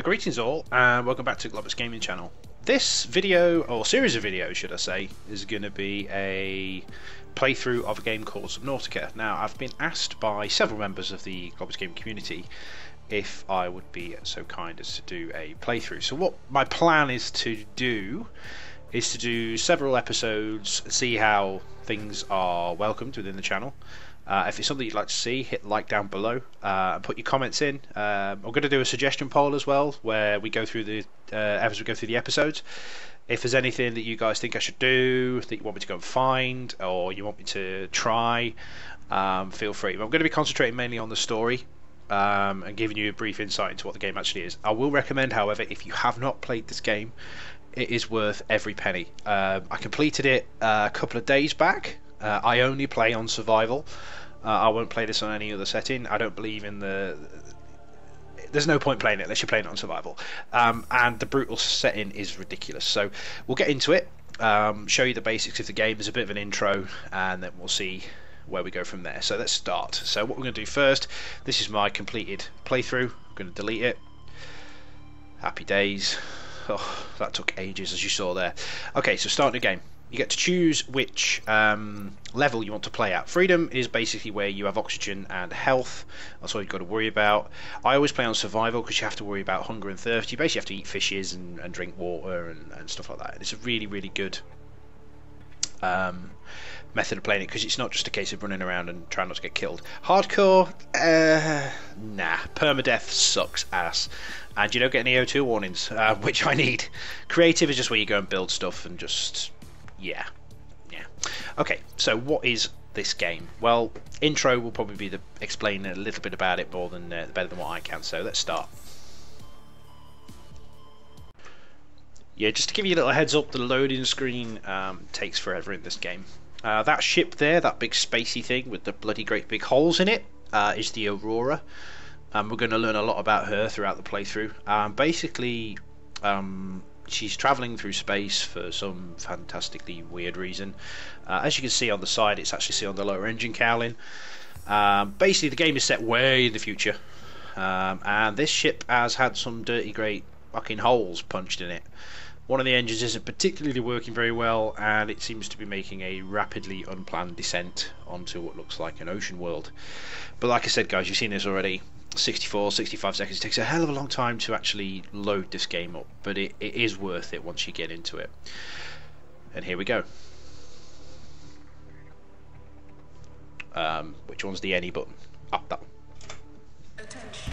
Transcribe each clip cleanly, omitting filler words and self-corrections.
Greetings all, and welcome back to Globbits Gaming Channel. This video, or series of videos should I say, is going to be a playthrough of a game called Subnautica. Now, I've been asked by several members of the Globbits Gaming community if I would be so kind as to do a playthrough. So what my plan is to do several episodes, see how things are welcomed within the channel. If it's something you'd like to see, hit like down below and put your comments in. I'm going to do a suggestion poll as well, where we go through the as we go through the episodes. If there's anything that you guys think I should do, that you want me to go and find, or you want me to try, feel free. I'm going to be concentrating mainly on the story and giving you a brief insight into what the game actually is. I will recommend, however, if you have not played this game, it is worth every penny. I completed it a couple of days back. I only play on survival. I won't play this on any other setting. I don't believe in there's no point playing it unless you're playing it on survival. And the brutal setting is ridiculous. So we'll get into it, show you the basics of the game. There's a bit of an intro, and then we'll see where we go from there. So let's start. So what we're going to do first, this is my completed playthrough. I'm going to delete it. Happy days. Oh, that took ages, as you saw there. Okay, so starting the game. You get to choose which level you want to play at. Freedom is basically where you have oxygen and health. That's all you've got to worry about. I always play on survival because you have to worry about hunger and thirst. You basically have to eat fishes and drink water and stuff like that. It's a really, really good method of playing it because it's not just a case of running around and trying not to get killed. Hardcore, nah. Permadeath sucks ass. And you don't get any O2 warnings, which I need. Creative is just where you go and build stuff and just... yeah. Okay, so what is this game? Well, intro will probably be explaining a little bit about it more than better than what I can. So let's start. Yeah, just to give you a little heads up, the loading screen takes forever in this game. That ship there, that big spacey thing with the bloody great big holes in it, is the Aurora. We're going to learn a lot about her throughout the playthrough. Basically, she's travelling through space for some fantastically weird reason. As you can see on the side, it's actually on the lower engine cowling. Basically, the game is set way in the future, and this ship has had some dirty, great fucking holes punched in it. One of the engines isn't particularly working very well, and it seems to be making a rapidly unplanned descent onto what looks like an ocean world. But like I said, guys, you've seen this already. 65 seconds. It takes a hell of a long time to actually load this game up, but it is worth it once you get into it. And here we go. Which one's the any button? Up that one. Attention.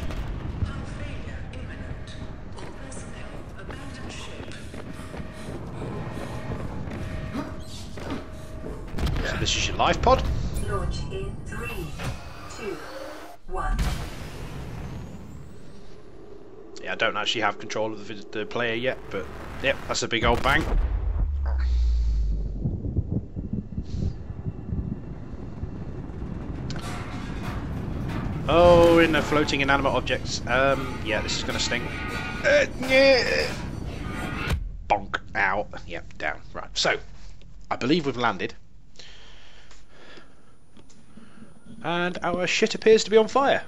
Hull failure imminent. All personnel abandon ship. So this is your life pod. Launch in 3, 2, 1. Yeah, I don't actually have control of the player yet, but yep, that's a big old bang. Oh, in the floating inanimate objects. Yeah, this is going to sting. Yeah. Bonk. Ow. Yep, down. Right, so, I believe we've landed. And our shit appears to be on fire.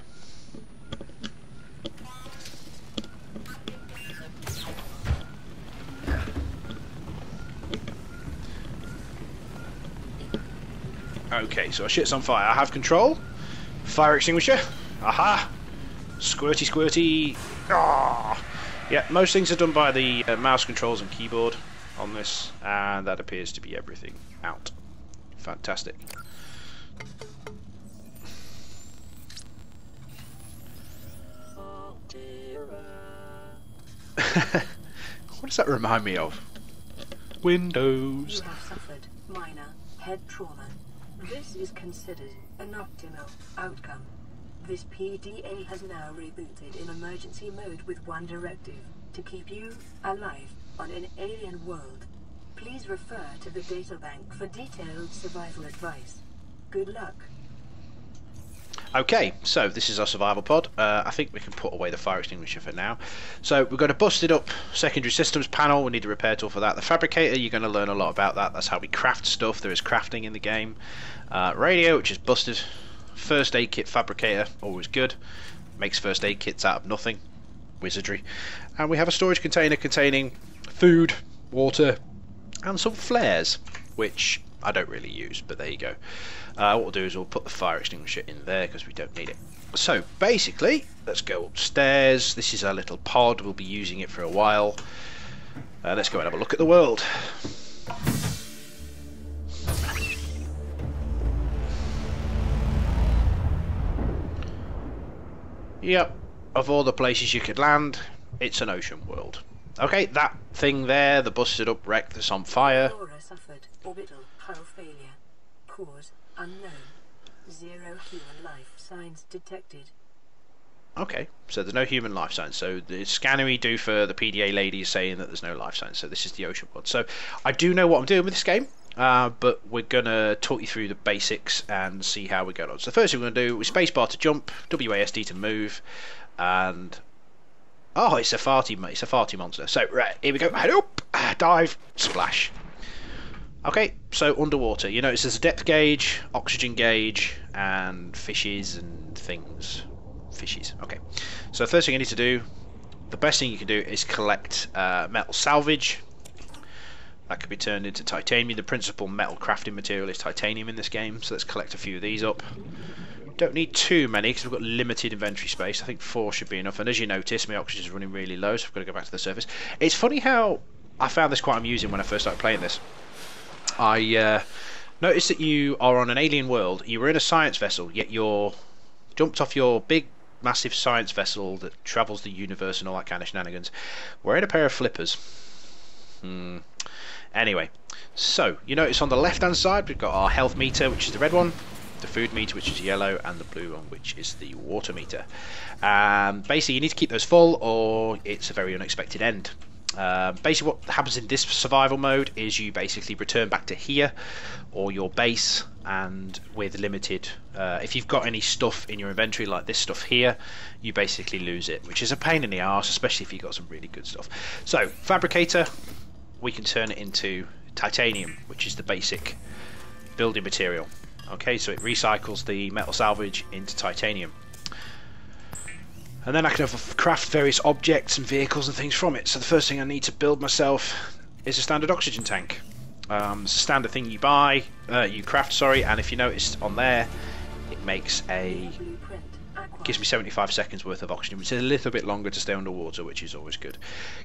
Okay, so our shit's on fire. I have control. Fire extinguisher. Aha! Squirty, squirty. Ah! Yeah, most things are done by the mouse controls and keyboard on this, and that appears to be everything out. Fantastic. What does that remind me of? Windows. You have suffered minor head trauma. This is considered an optimal outcome. This PDA has now rebooted in emergency mode with one directive: to keep you alive on an alien world. Please refer to the databank for detailed survival advice. Good luck. Okay, so this is our survival pod. I think we can put away the fire extinguisher for now. So we've got a busted up secondary systems panel. We need a repair tool for that. The fabricator, you're going to learn a lot about that. That's how we craft stuff. There is crafting in the game. Radio, which is busted. First aid kit fabricator, always good. Makes first aid kits out of nothing. wizardry. And we have a storage container containing food, water, and some flares, which I don't really use, but there you go. What we'll do is we'll put the fire extinguisher in there because we don't need it. So basically, let's go upstairs. This is our little pod. We'll be using it for a while. Let's go and have a look at the world. Yep, of all the places you could land, it's an ocean world. Okay, that thing there, the busted up wreck that's on fire. Laura suffered orbital hull failure. Cause unknown. 0 human life signs detected. Okay, so there's no human life signs. So the scanner we do for the PDA lady is saying that there's no life signs. So this is the ocean world. So I do know what I'm doing with this game, but we're going to talk you through the basics and see how we get on. So the first thing we're going to do is spacebar to jump, WASD to move, and... oh, it's a farty monster. So, right, here we go. Head up, dive, splash. Okay, so underwater. You notice there's a depth gauge, oxygen gauge, and fishes and things. Fishes, okay. So the first thing you need to do, the best thing you can do is collect metal salvage. That can be turned into titanium. The principal metal crafting material is titanium in this game, so let's collect a few of these up. Don't need too many because we've got limited inventory space. I think 4 should be enough. And as you notice, my oxygen is running really low, so I've got to go back to the surface. It's funny how I found this quite amusing when I first started playing this. I noticed that you are on an alien world. You were in a science vessel, yet you're jumped off your big, massive science vessel that travels the universe and all that kind of shenanigans, wearing a pair of flippers. Anyway, so you notice on the left-hand side we've got our health meter, which is the red one, the food meter, which is yellow, and the blue one, which is the water meter. Basically, you need to keep those full, or it's a very unexpected end. Basically, what happens in this survival mode is you basically return back to here, or your base, and with limited... if you've got any stuff in your inventory, like this stuff here, you basically lose it, which is a pain in the arse, especially if you've got some really good stuff. So, fabricator, we can turn it into titanium, which is the basic building material. Okay, so it recycles the metal salvage into titanium. And then I can craft various objects and vehicles and things from it. So the first thing I need to build myself is a standard oxygen tank. It's a standard thing you buy, you craft, sorry, and if you noticed on there, it makes a... gives me 75 seconds worth of oxygen, which is a little bit longer to stay underwater, which is always good.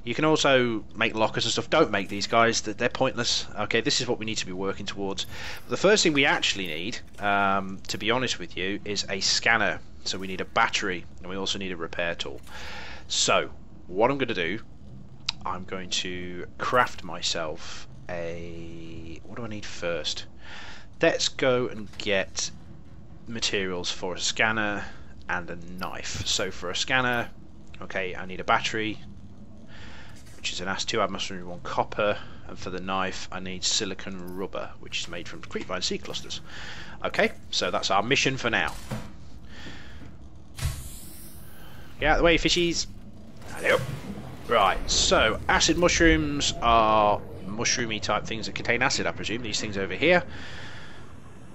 You can also make lockers and stuff. Don't make these guys, they're pointless. Okay, this is what we need to be working towards. The first thing we actually need, to be honest with you, is a scanner. So we need a battery, and we also need a repair tool. So what I'm going to do, I'm going to craft myself a... what do I need first? Let's go and get materials for a scanner and a knife. So for a scanner, okay, I need a battery, which is an AS2 atmosphere 1 copper, and for the knife I need silicon rubber, which is made from creepvine seed clusters. Okay, so that's our mission for now. Get out of the way, fishies. Hello. Right, so acid mushrooms are mushroomy type things that contain acid, I presume. These things over here.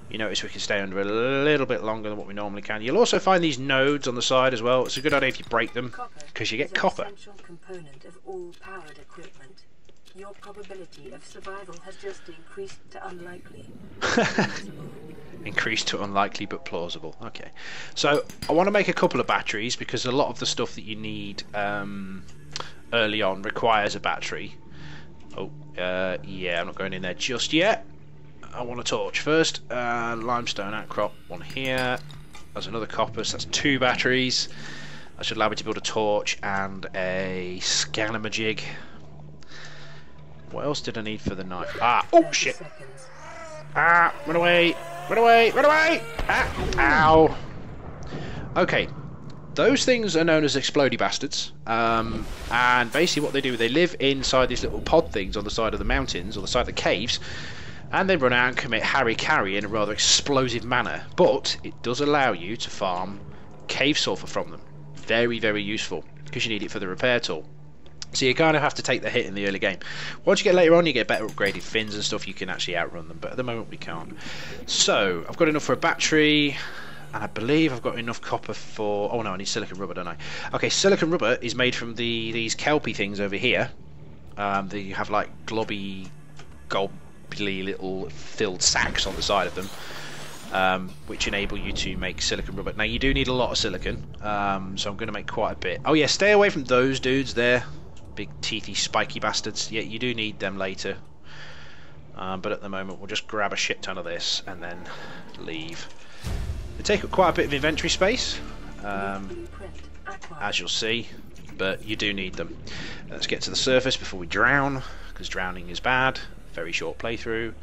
You notice we can stay under a little bit longer than what we normally can. You'll also find these nodes on the side as well. It's a good idea if you break them, because you get copper. An essential component of all powered equipment. Your probability of survival has just increased to unlikely. Increased to unlikely but plausible. Okay. So I want to make a couple of batteries because a lot of the stuff that you need early on requires a battery. Oh, yeah, I'm not going in there just yet. I want a torch first. Limestone outcrop, one here. There's another copper, so that's 2 batteries. That should allow me to build a torch and a scanamajig. What else did I need for the knife? Ah, oh shit! Ah, run away! Run away! Run away! Ah, ow! Okay, those things are known as explodey bastards. And basically what they do, they live inside these little pod things on the side of the mountains, or the side of the caves, and they run out and commit harry-carry in a rather explosive manner. But it does allow you to farm cave sulfur from them. Very, very useful, because you need it for the repair tool. So you kind of have to take the hit in the early game. Once you get later on, you get better upgraded fins and stuff, you can actually outrun them, but at the moment we can't. So, I've got enough for a battery. and I believe I've got enough copper for... Oh no, I need silicon rubber, don't I? Okay, silicon rubber is made from these kelpie things over here. They have like globby, gobbly little filled sacks on the side of them, which enable you to make silicon rubber. Now you do need a lot of silicon, so I'm going to make quite a bit. Oh yeah, stay away from those dudes there, big teethy spiky bastards. Yeah, you do need them later. But at the moment we'll just grab a shit ton of this and then leave. They take up quite a bit of inventory space, as you'll see, but you do need them. Let's get to the surface before we drown, because drowning is bad. Very short playthrough.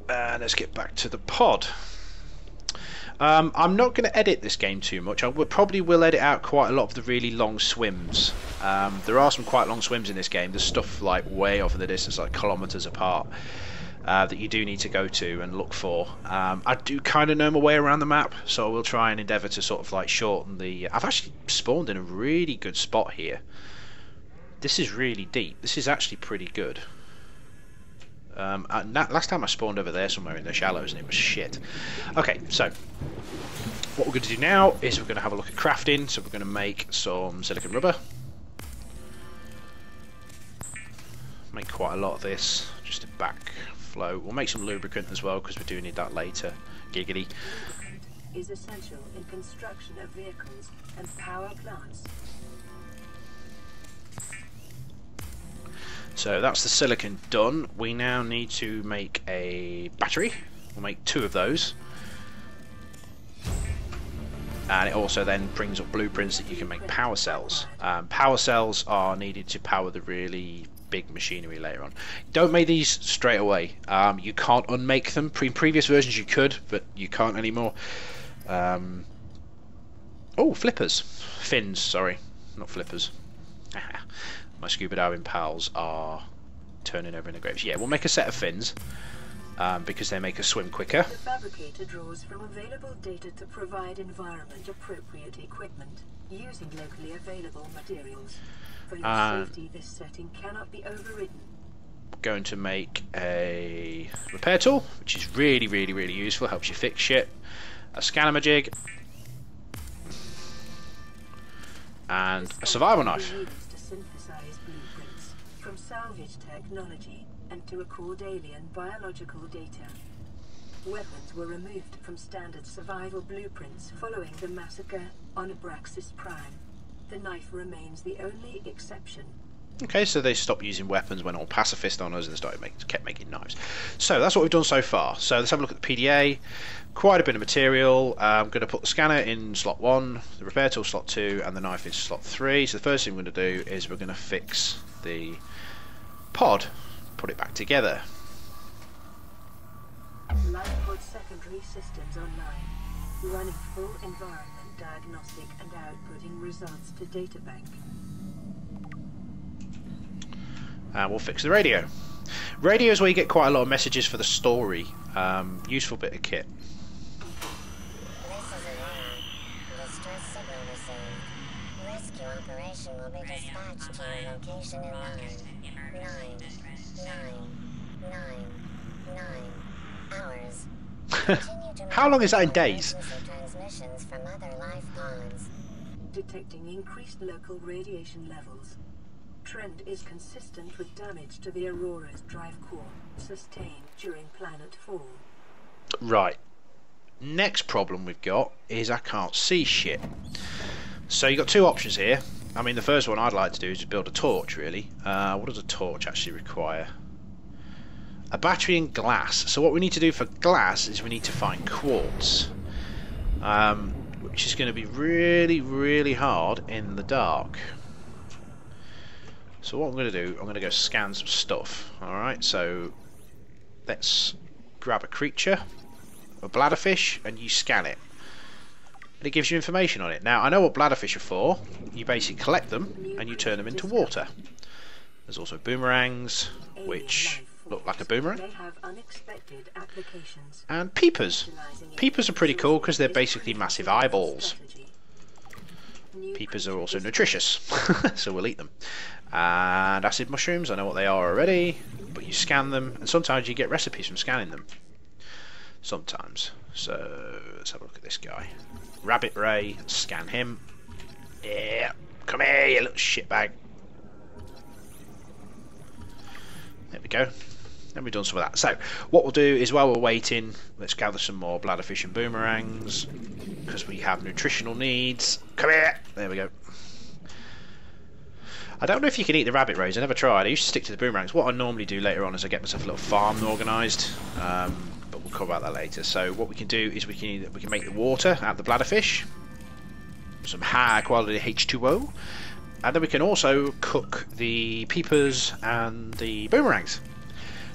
Let's get back to the pod. I'm not going to edit this game too much. I probably will edit out quite a lot of the really long swims. There are some quite long swims in this game. There's stuff like way off in the distance, like kilometres apart, that you do need to go to and look for. I do kind of know my way around the map, so I will try and endeavour to sort of like shorten the... I've actually spawned in a really good spot here. This is really deep. This is actually pretty good. Last time I spawned over there somewhere in the shallows and it was shit. Okay, so what we're going to do now is we're going to have a look at crafting. So we're going to make some silicon rubber. Make quite a lot of this, just to backflow. We'll make some lubricant as well because we do need that later. Giggity. Is essential in construction of vehicles and power plants. So that's the silicon done. We now need to make a battery. We'll make 2 of those. And it also then brings up blueprints that you can make power cells. Power cells are needed to power the really big machinery later on. Don't make these straight away. You can't unmake them. In previous versions you could, but you can't anymore. Oh, flippers. Fins, sorry. Not flippers. My scuba diving pals are turning over in the graves. Yeah, we'll make a set of fins because they make us swim quicker. The fabricator draws from available data to provide environment-appropriate equipment using locally available materials. For your safety, this setting cannot be overridden. Going to make a repair tool, which is really, really, really useful. Helps you fix shit. A scanamajig. And a survival knife. Synthesize blueprints from salvage technology and to record alien biological data. Weapons were removed from standard survival blueprints following the massacre on Abraxas Prime. The knife remains the only exception. Okay, so they stopped using weapons, went all pacifist on us and kept making knives. So that's what we've done so far. So let's have a look at the PDA. Quite a bit of material. I'm going to put the scanner in slot 1, the repair tool slot 2, and the knife in slot 3. So the first thing we're going to do is we're going to fix the pod, put it back together. Lifepod secondary systems online, running full environment diagnostic and outputting results to databank. And we'll fix the radio. Radio is where you get quite a lot of messages for the story. Useful bit of kit. This is Aurora. Distress signal received. Rescue operation will be dispatched to your location in 9 hours. How long is that in days? Transmissions from other life pods. Detecting increased local radiation levels. Trend is consistent with damage to the Aurora's drive core sustained during planet fall. Right. Next problem we've got is I can't see shit. So you've got 2 options here. I mean, the first one I'd like to do is build a torch, really. What does a torch actually require? A battery and glass. So what we need to do for glass is we need to find quartz. Which is going to be really, really hard in the dark. So what I'm going to do, I'm going to go scan some stuff. Alright, so let's grab a creature, a bladderfish, and you scan it. And it gives you information on it. Now, I know what bladderfish are for. You basically collect them and you turn them into water. There's also boomerangs, which look like a boomerang. And peepers. Peepers are pretty cool because they're basically massive eyeballs. Peepers are also nutritious, so we'll eat them. And acid mushrooms, I know what they are already, but you scan them, and sometimes you get recipes from scanning them. Sometimes. So let's have a look at this guy. Rabbit Ray, scan him. Yeah, come here, you little shitbag. There we go. Then we've done some of that. So what we'll do is while we're waiting, let's gather some more bladderfish and boomerangs because we have nutritional needs. Come here. There we go. I don't know if you can eat the rabbit rays. I never tried. I used to stick to the boomerangs. What I normally do later on is I get myself a little farm organised, but we'll cover about that later. So what we can do is we can make the water out of the bladderfish, some high quality H2O, and then we can also cook the peepers and the boomerangs.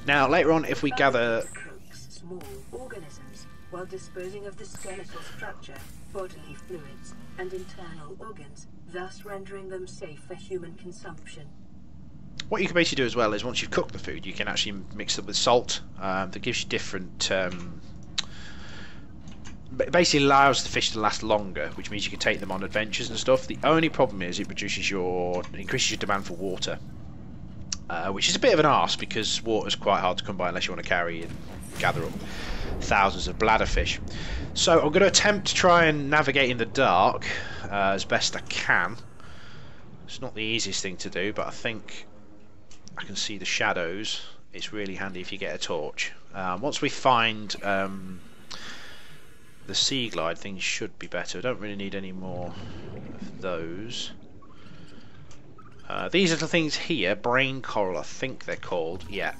Now later on, if we gather small organisms while disposing of the skeletal structure, bodily fluids, and internal organs, thus rendering them safe for human consumption. What you can basically do as well is once you've cooked the food, you can actually mix it with salt. That gives you different. Basically allows the fish to last longer, which means you can take them on adventures and stuff. The only problem is it increases your demand for water, which is a bit of an arse because water is quite hard to come by unless you want to carry and gather up thousands of bladderfish. So I'm going to attempt to try and navigate in the dark as best I can. It's not the easiest thing to do, but I think I can see the shadows. It's really handy if you get a torch. Once we find the sea glide, things should be better. I don't really need any more of those. These little things here, brain coral I think they're called, yeah,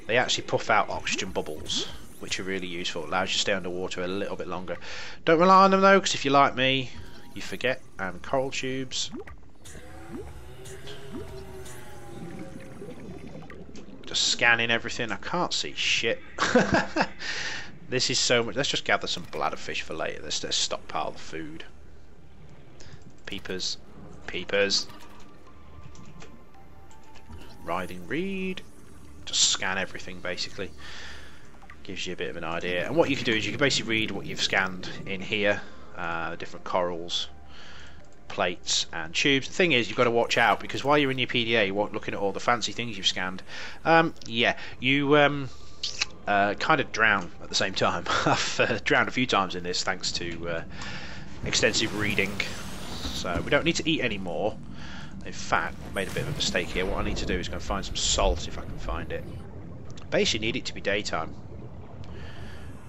they actually puff out oxygen bubbles, which are really useful. It allows you to stay underwater a little bit longer. Don't rely on them though, because if you're like me, you forget. And coral tubes. Just scanning everything. I can't see shit. This is so much. Let's just gather some bladderfish for later. Let's stockpile the food. Peepers. Peepers. Riding reed. Just scan everything basically. Gives you a bit of an idea. And what you can do is you can basically read what you've scanned in here. The different corals, plates and tubes. The thing is, you've got to watch out because while you're in your PDA, you're looking at all the fancy things you've scanned. Yeah, you kind of drown at the same time. I've drowned a few times in this thanks to extensive reading. So we don't need to eat anymore. In fact, I made a bit of a mistake here. What I need to do is go and find some salt if I can find it. Basically need it to be daytime,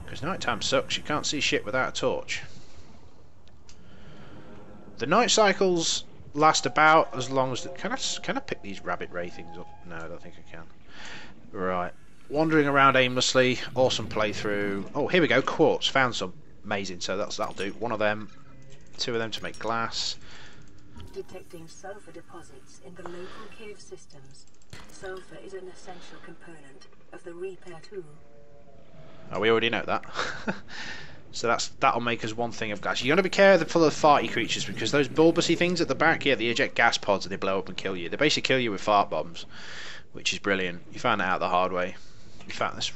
because nighttime sucks. You can't see shit without a torch. The night cycles last about as long as... Can I pick these rabbit ray things up? No, I don't think I can. Right. Wandering around aimlessly. Awesome playthrough. Oh, here we go. Quartz. Found some. Amazing. So that'll do. One of them. Two of them to make glass. Detecting sulfur deposits in the local cave systems. Sulfur is an essential component of the repair tool. Oh, we already know that. So that'll make us one thing of gas. You've got to be careful of the farty creatures because those bulbousy things at the back, yeah, they eject gas pods and they blow up and kill you. They basically kill you with fart bombs, which is brilliant. You found that out the hard way. In fact, let's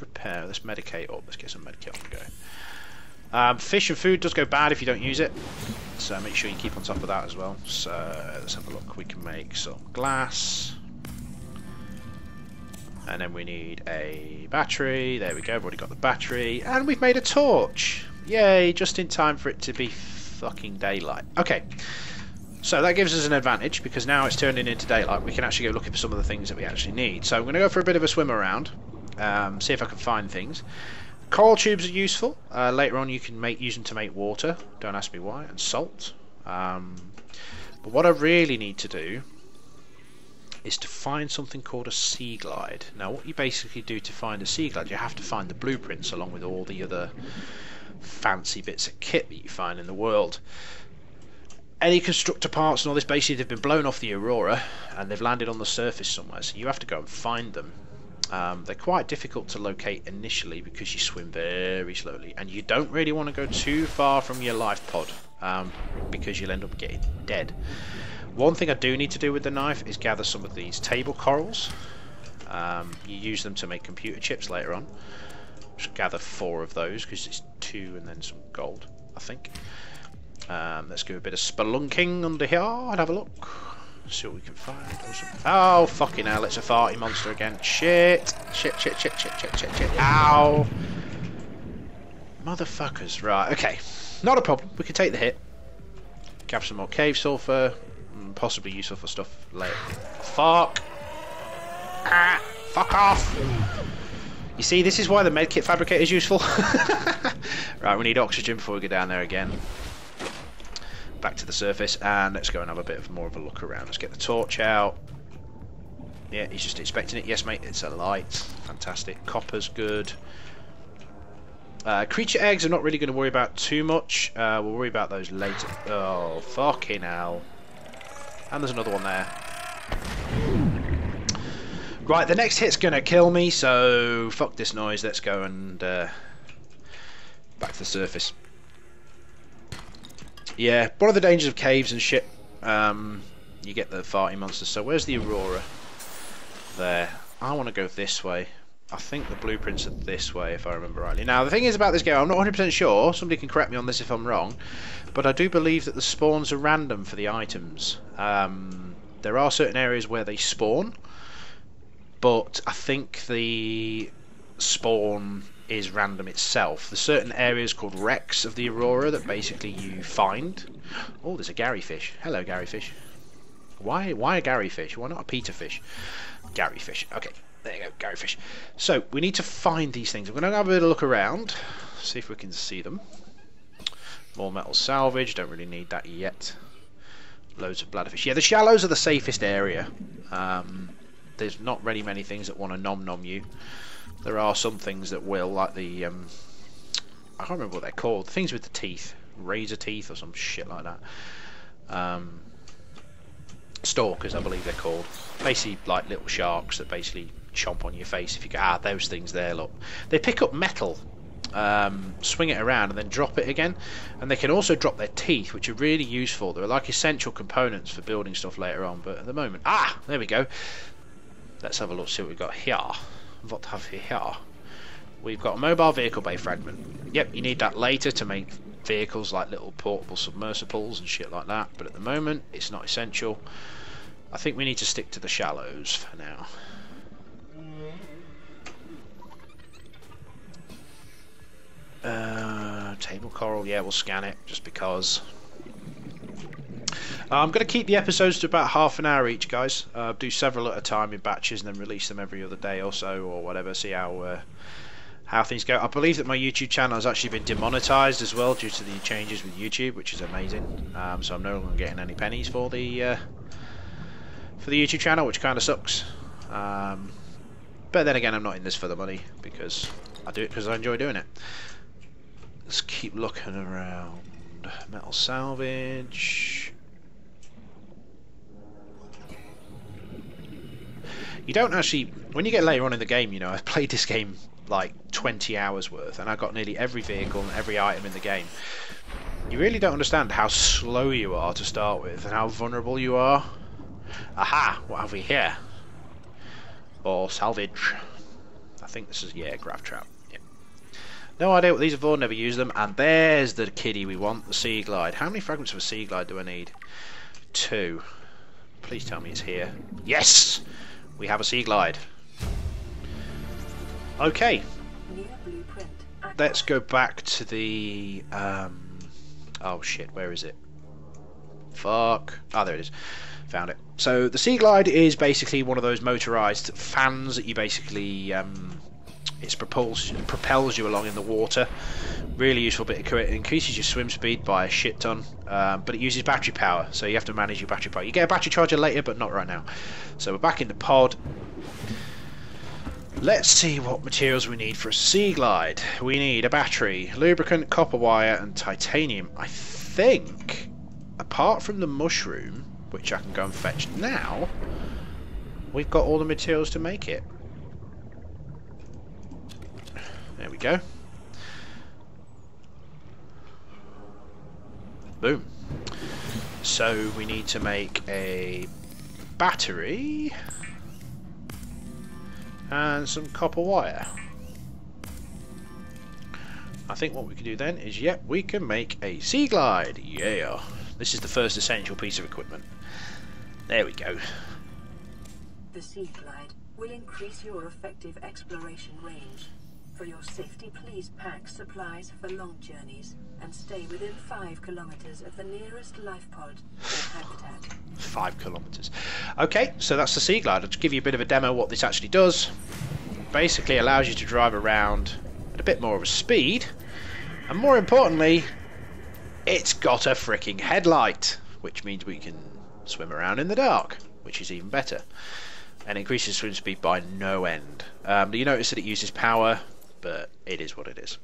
medicate up. Let's get some medicate on the go. Fish and food does go bad if you don't use it, so make sure you keep on top of that as well. So let's have a look. We can make some glass. And then we need a battery. There we go, we've already got the battery. And we've made a torch. Yay, just in time for it to be fucking daylight. Okay, so that gives us an advantage because now it's turning into daylight. We can actually go looking for some of the things that we actually need. So I'm going to go for a bit of a swim around, see if I can find things. Coral tubes are useful. Later on you can use them to make water. Don't ask me why. And salt. But what I really need to do is to find something called a sea glide. Now what you basically do to find a sea glide, you have to find the blueprints along with all the other fancy bits of kit that you find in the world. Any constructor parts and all this, basically they've been blown off the Aurora and they've landed on the surface somewhere, so you have to go and find them. They're quite difficult to locate initially because you swim very slowly and you don't really want to go too far from your life pod because you'll end up getting dead. One thing I do need to do with the knife is gather some of these table corals. You use them to make computer chips later on. Just gather 4 of those because it's 2 and then some gold, I think. Let's do a bit of spelunking under here and have a look. See what we can find. Awesome. Oh, fucking hell, it's a farty monster again. Shit. Shit. Ow. Motherfuckers. Right, okay. Not a problem. We can take the hit. Grab some more cave sulfur. Possibly useful for stuff later. Fuck! Ah! Fuck off! You see, this is why the medkit fabricator is useful. Right, we need oxygen before we go down there again. Back to the surface, and let's go and have a bit more of a look around. Let's get the torch out. Yeah, he's just inspecting it. Yes, mate, it's a light. Fantastic. Copper's good. Creature eggs I'm not really going to worry about too much. We'll worry about those later. Oh, fucking hell. And there's another one there. Right, the next hit's going to kill me, so fuck this noise. Let's go and back to the surface. Yeah, one of the dangers of caves and shit, you get the farty monsters. So where's the Aurora? There. I want to go this way. I think the blueprints are this way, if I remember rightly. Now, the thing is about this game, I'm not 100% sure. Somebody can correct me on this if I'm wrong. But I do believe that the spawns are random for the items. There are certain areas where they spawn. But I think the spawn is random itself. There's certain areas called wrecks of the Aurora that basically you find. Oh, there's a Gary fish. Hello, Gary fish. Why a Gary fish? Why not a Peter fish? Gary fish. Okay, there you go, Gary fish. So we need to find these things. I'm going to have a bit of a look around, see if we can see them. More metal salvage. Don't really need that yet. Loads of bladderfish. Yeah, the shallows are the safest area. There's not really many things that want to nom you. There are some things that will, like the I can't remember what they're called. The things with the teeth, razor teeth or some shit like that. Stalkers, I believe they're called. Basically, like little sharks that basically chomp on your face. If you go, those things there, look, they pick up metal, swing it around, and then drop it again. And they can also drop their teeth, which are really useful. They're like essential components for building stuff later on. But at the moment, there we go. Let's have a look, see what we've got here. What have we here? We've got a mobile vehicle bay fragment. Yep, you need that later to make vehicles like little portable submersibles and shit like that. But at the moment, it's not essential. I think we need to stick to the shallows for now. Table coral, yeah, we'll scan it just because. I'm going to keep the episodes to about half an hour each, guys. Do several at a time in batches and then release them every other day or so, or whatever. See how things go. I believe that my YouTube channel has actually been demonetized as well due to the changes with YouTube, which is amazing. So I'm no longer getting any pennies for the YouTube channel, which kind of sucks. But then again, I'm not in this for the money because I do it because I enjoy doing it. Let's keep looking around. Metal salvage. You don't actually, when you get later on in the game, you know, I've played this game like 20 hours worth and I got nearly every vehicle and every item in the game. You really don't understand how slow you are to start with and how vulnerable you are. Aha, what have we here? Or salvage. I think this is, yeah, grav trap. Yep. No idea what these are for, never use them. And there's the kiddie we want, the sea glide. How many fragments of a sea glide do I need? 2. Please tell me it's here. Yes! We have a sea glide. Okay. Let's go back to the oh shit, where is it? Fuck. Oh, there it is. Found it. So the sea glide is basically one of those motorized fans that you basically it propels you along in the water. Really useful bit of kit. It increases your swim speed by a shit ton, but it uses battery power, so you have to manage your battery power. You get a battery charger later, but not right now. So we're back in the pod. Let's see what materials we need for a sea glide. We need a battery, lubricant, copper wire, and titanium. I think, apart from the mushroom, which I can go and fetch now, we've got all the materials to make it. There we go. Boom. So we need to make a battery and some copper wire. I think what we can do then is, yep, we can make a sea glide. Yeah. This is the first essential piece of equipment. There we go. The sea glide will increase your effective exploration range. For your safety, please pack supplies for long journeys and stay within 5 kilometers of the nearest life pod or habitat. 5 kilometers. Okay, so that's the Sea Glide. I'll just give you a bit of a demo of what this actually does. Basically allows you to drive around at a bit more of a speed, and more importantly, it's got a freaking headlight, which means we can swim around in the dark, which is even better, and increases swim speed by no end. You notice that it uses power, but it is what it is.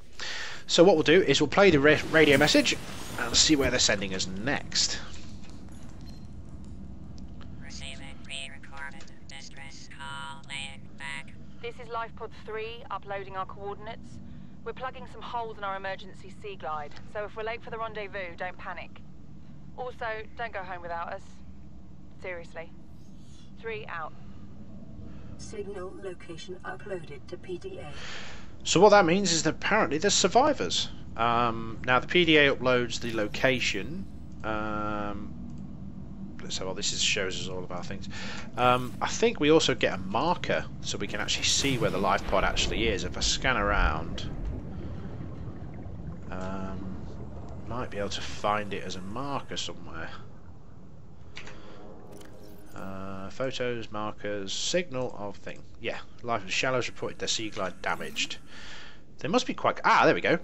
So what we'll do is we'll play the radio message and see where they're sending us next. Receiving pre-recorded distress call, laying back. This is LifePod 3, uploading our coordinates. We're plugging some holes in our emergency Sea Glide, so if we're late for the rendezvous, don't panic. Also, don't go home without us. Seriously. 3 out. Signal location uploaded to PDA. So what that means is that apparently there's survivors. Now the PDA uploads the location. So this shows us all of our things. I think we also get a marker, so we can actually see where the life pod actually is. If I scan around, might be able to find it as a marker somewhere. Photos, markers, signal of thing. Yeah, life shallows reported their Sea Glide damaged. They must be quite... there we go.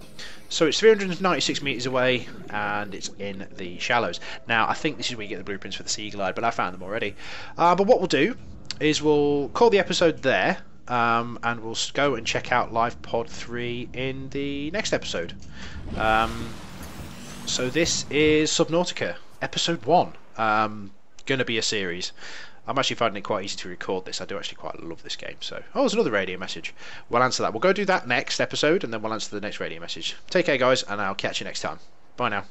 So it's 396 metres away, and it's in the shallows. Now, I think this is where you get the blueprints for the Sea Glide, but I found them already. But what we'll do is we'll call the episode there, and we'll go and check out Life Pod 3 in the next episode. So this is Subnautica, episode 1. Going to be a series. I'm actually finding it quite easy to record this. I do actually quite love this game. So, there's another radio message. We'll answer that. We'll go do that next episode, and then we'll answer the next radio message. Take care, guys, and I'll catch you next time. Bye now.